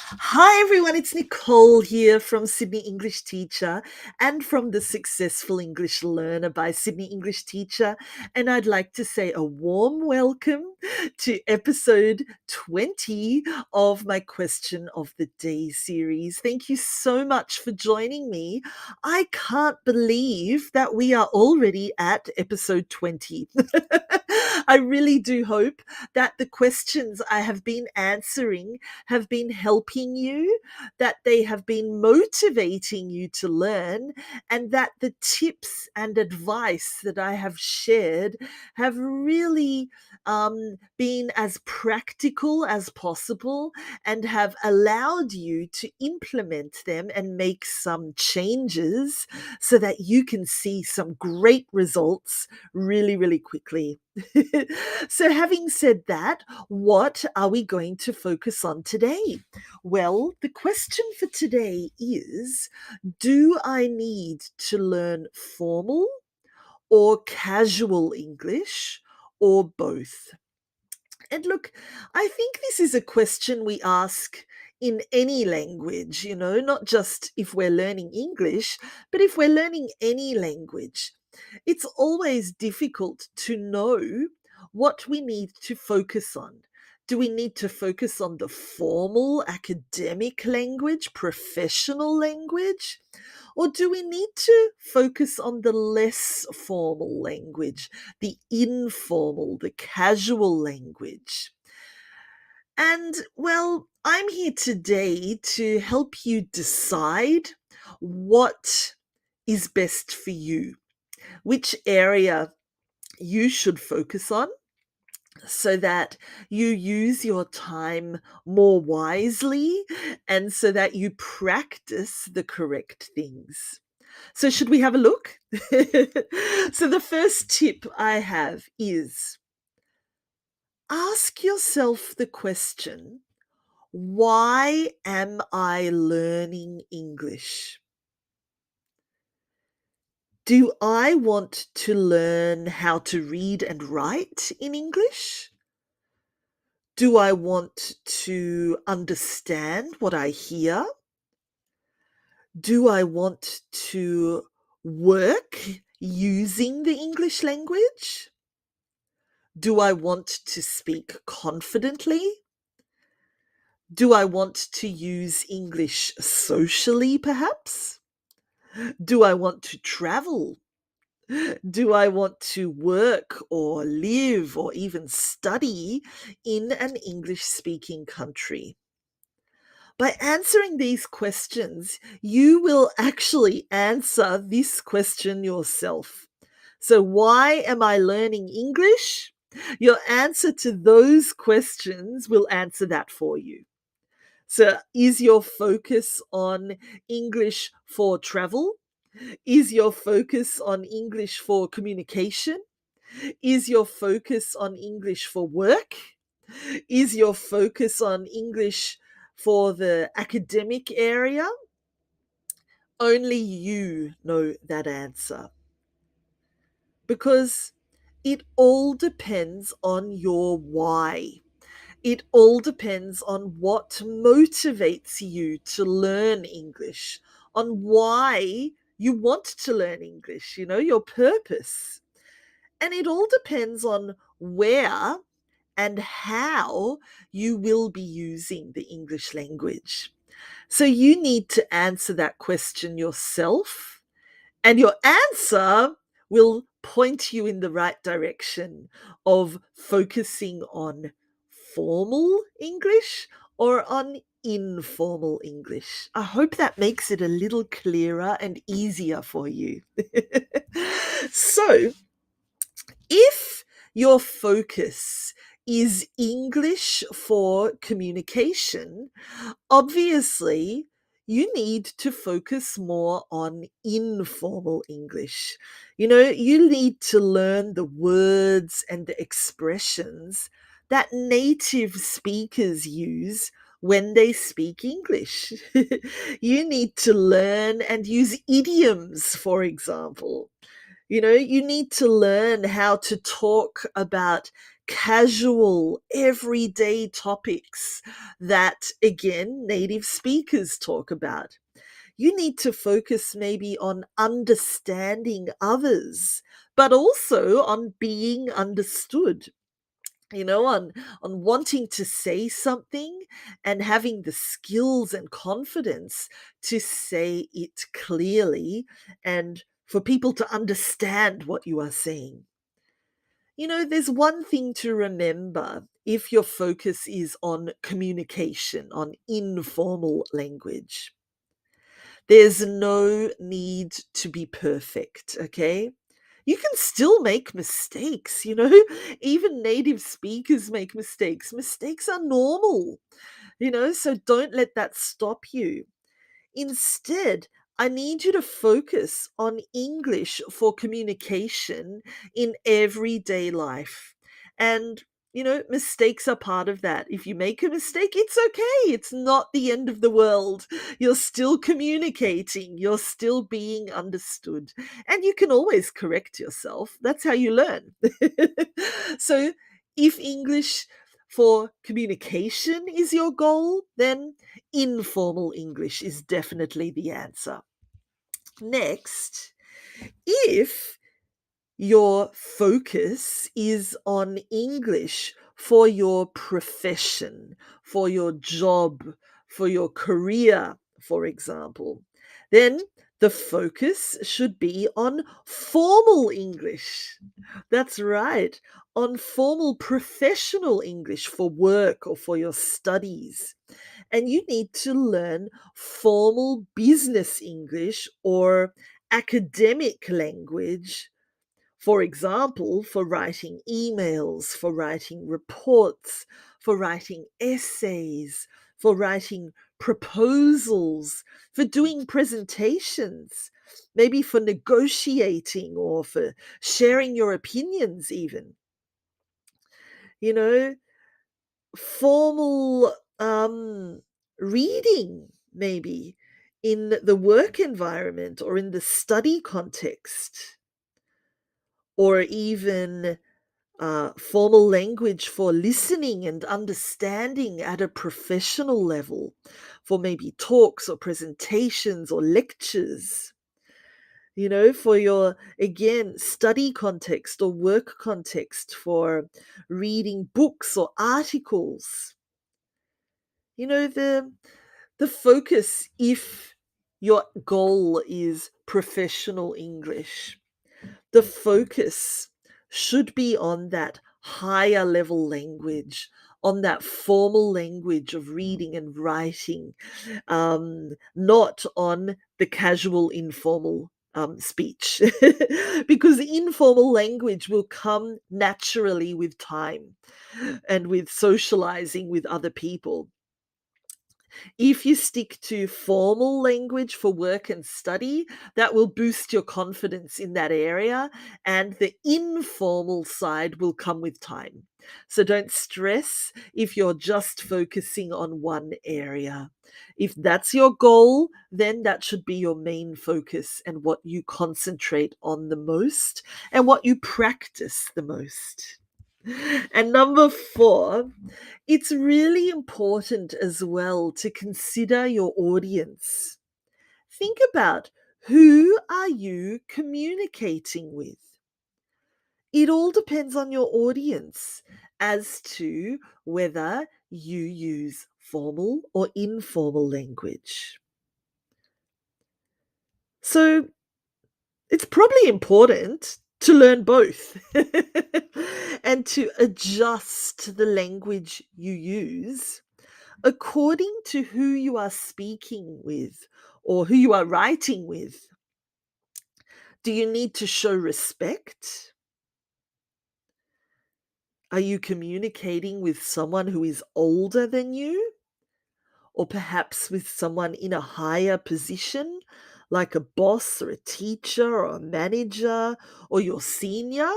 Hi everyone, it's Nicole here from Sydney English Teacher and from the Successful English Learner by Sydney English Teacher. And I'd like to say a warm welcome to episode 20 of my Question of the Day series. Thank you so much for joining me. I can't believe that we are already at episode 20. I really do hope that the questions I have been answering have been helping you, that they have been motivating you to learn, and that the tips and advice that I have shared have really been as practical as possible and have allowed you to implement them and make some changes so that you can see some great results really, really quickly. So, having said that, what are we going to focus on today? Well, the question for today is, do I need to learn formal or casual English or both? And look, I think this is a question we ask in any language, not just if we're learning English, but if we're learning any language. It's always difficult to know what we need to focus on. Do we need to focus on the formal academic language, professional language? Or do we need to focus on the less formal language, the informal, the casual language? And well, I'm here today to help you decide what is best for you, which area you should focus on so that you use your time more wisely and so that you practice the correct things. So, should we have a look? So, the first tip I have is ask yourself the question, why am I learning English? Do I want to learn how to read and write in English? Do I want to understand what I hear? Do I want to work using the English language? Do I want to speak confidently? Do I want to use English socially, perhaps? Do I want to travel? Do I want to work or live or even study in an English speaking country? By answering these questions, you will actually answer this question yourself. So, why am I learning English? Your answer to those questions will answer that for you. So, is your focus on English for travel? Is your focus on English for communication? Is your focus on English for work? Is your focus on English for the academic area? Only you know that answer because it all depends on your why. It all depends on what motivates you to learn English, on why you want to learn English, your purpose. And it all depends on where and how you will be using the English language. So you need to answer that question yourself, and your answer will point you in the right direction of focusing on formal English or on informal English. I hope that makes it a little clearer and easier for you. So, if your focus is English for communication, obviously you need to focus more on informal English. You need to learn the words and the expressions that native speakers use when they speak English. You need to learn and use idioms, for example. You need to learn how to talk about casual, everyday topics that, again, native speakers talk about. You need to focus maybe on understanding others, but also on being understood. On wanting to say something and having the skills and confidence to say it clearly and for people to understand what you are saying. There's one thing to remember if your focus is on communication, on informal language. There's no need to be perfect, okay? You can still make mistakes. Even native speakers make mistakes. Mistakes are normal, so don't let that stop you. Instead, I need you to focus on English for communication in everyday life. And mistakes are part of that. If you make a mistake, it's okay. It's not the end of the world. You're still communicating, you're still being understood. And you can always correct yourself. That's how you learn. So, if English for communication is your goal, then informal English is definitely the answer. Next, if your focus is on English for your profession, for your job, for your career, for example, then the focus should be on formal English. That's right, on formal professional English for work or for your studies. And you need to learn formal business English or academic language, for example, for writing emails, for writing reports, for writing essays, for writing proposals, for doing presentations, maybe for negotiating or for sharing your opinions, even. You know, formal reading, maybe in the work environment or in the study context, or even formal language for listening and understanding at a professional level, for maybe talks or presentations or lectures, for your, again, study context or work context, for reading books or articles. The focus, if your goal is professional English, the focus should be on that higher level language, on that formal language of reading and writing, not on the casual, informal speech. Because informal language will come naturally with time and with socializing with other people. If you stick to formal language for work and study, that will boost your confidence in that area, and the informal side will come with time. So don't stress if you're just focusing on one area. If that's your goal, then that should be your main focus and what you concentrate on the most and what you practice the most. And number 4, it's really important as well to consider your audience. Think about, who are you communicating with? It all depends on your audience as to whether you use formal or informal language. So it's probably important to learn both and to adjust the language you use according to who you are speaking with or who you are writing with. Do you need to show respect? Are you communicating with someone who is older than you? Or perhaps with someone in a higher position, like a boss or a teacher or a manager or your senior?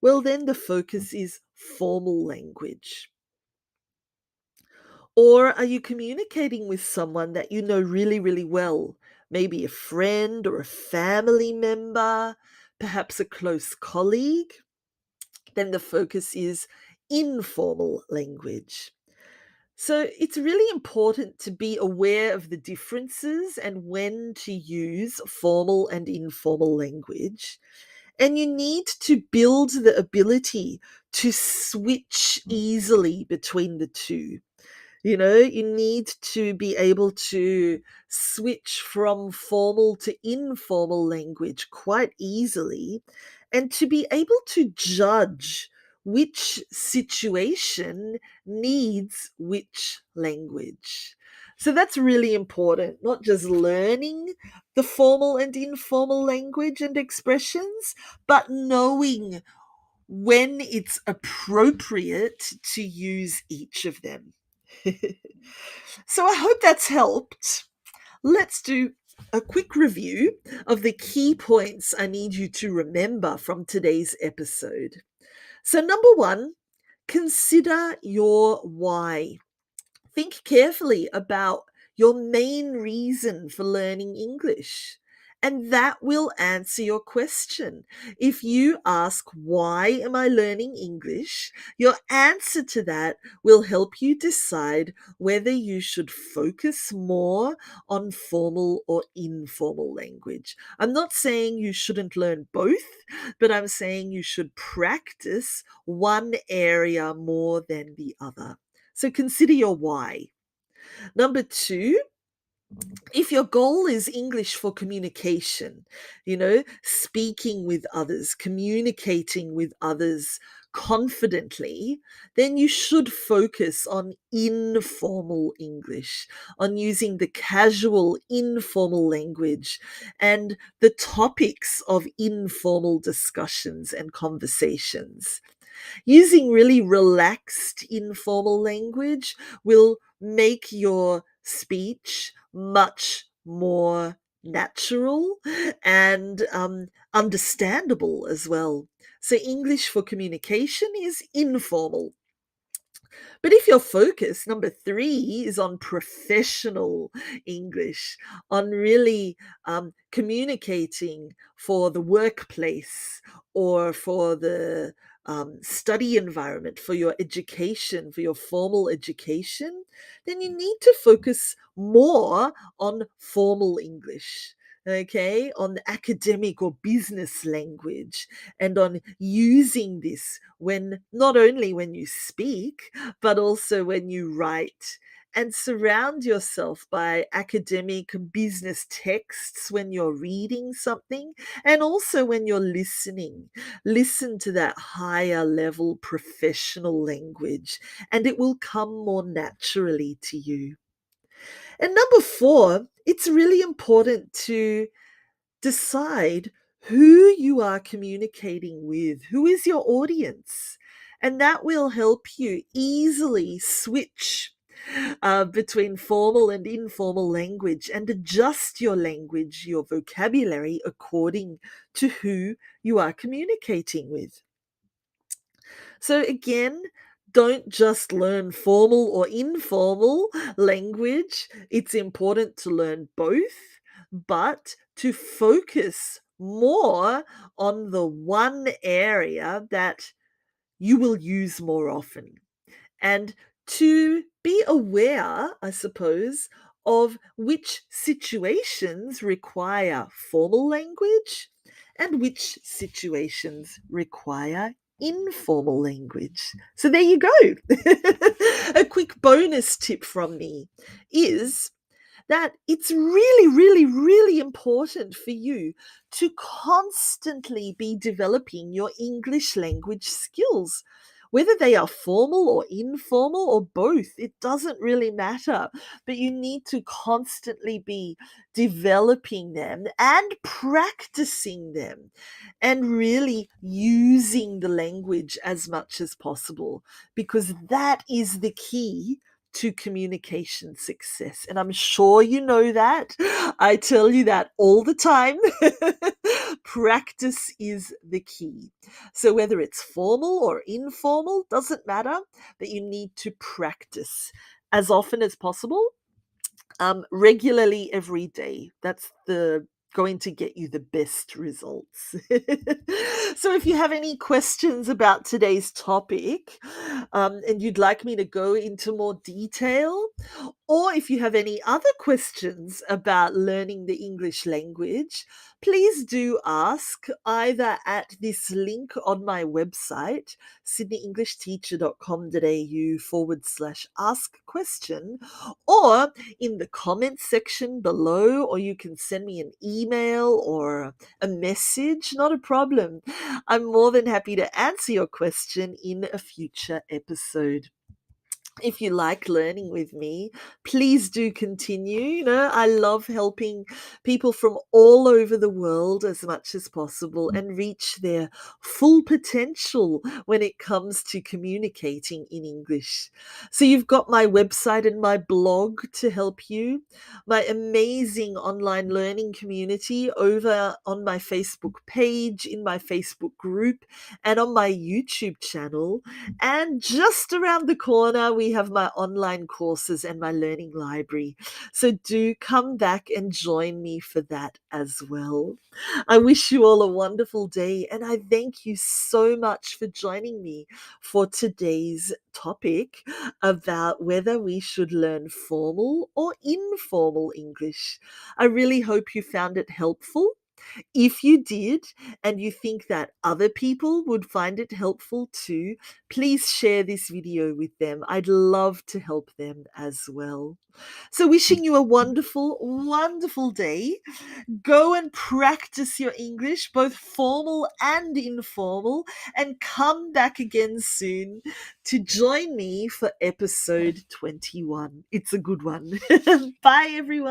Well, then the focus is formal language. Or are you communicating with someone that you know really, really well? Maybe a friend or a family member, perhaps a close colleague? then the focus is informal language. So it's really important to be aware of the differences and when to use formal and informal language. And you need to build the ability to switch easily between the two. You know, you need to be able to switch from formal to informal language quite easily and to be able to judge which situation needs which language. So that's really important, not just learning the formal and informal language and expressions, but knowing when it's appropriate to use each of them. So I hope that's helped. Let's do a quick review of the key points I need you to remember from today's episode. So, number one, consider your why. Think carefully about your main reason for learning English, and that will answer your question. If you ask, why am I learning English? Your answer to that will help you decide whether you should focus more on formal or informal language. I'm not saying you shouldn't learn both, but I'm saying you should practice one area more than the other. So consider your why. Number two, if your goal is English for communication, speaking with others, communicating with others confidently, then you should focus on informal English, on using the casual, informal language and the topics of informal discussions and conversations. Using really relaxed, informal language will make your speech much more natural and understandable as well. So, English for communication is informal. But if your focus, number three, is on professional English, on really communicating for the workplace or for the study environment, for your education, for your formal education, then you need to focus more on formal English. Okay, on academic or business language, and on using this when not only when you speak, but also when you write. And surround yourself by academic and business texts when you're reading something, and also when you're listening. Listen to that higher level professional language, and it will come more naturally to you. And number four, it's really important to decide who you are communicating with, who is your audience, and that will help you easily switch between formal and informal language and adjust your language, your vocabulary, according to who you are communicating with. So, again, don't just learn formal or informal language. It's important to learn both, but to focus more on the one area that you will use more often. And to be aware, I suppose, of which situations require formal language and which situations require informal language. So there you go. A quick bonus tip from me is that it's really, really, really important for you to constantly be developing your English language skills. Whether they are formal or informal or both, it doesn't really matter. But you need to constantly be developing them and practicing them and really using the language as much as possible, because that is the key to communication success. And I'm sure you know that. I tell you that all the time. Practice is the key. So whether it's formal or informal, doesn't matter, but you need to practice as often as possible, regularly every day. That's the going to get you the best results. So, if you have any questions about today's topic, and you'd like me to go into more detail, or if you have any other questions about learning the English language, please do ask either at this link on my website, sydneyenglishteacher.com.au/ask question, or in the comments section below, or you can send me an email or a message, not a problem. I'm more than happy to answer your question in a future episode. If you like learning with me, please do continue. I love helping people from all over the world as much as possible and reach their full potential when it comes to communicating in English. So, you've got my website and my blog to help you, my amazing online learning community over on my Facebook page, in my Facebook group, and on my YouTube channel. And just around the corner, we have my online courses and my learning library. So do come back and join me for that as well. I wish you all a wonderful day, and I thank you so much for joining me for today's topic about whether we should learn formal or informal English. I really hope you found it helpful. If you did, and you think that other people would find it helpful too, please share this video with them. I'd love to help them as well. So, wishing you a wonderful, wonderful day. Go and practice your English, both formal and informal, and come back again soon to join me for episode 21. It's a good one. Bye, everyone.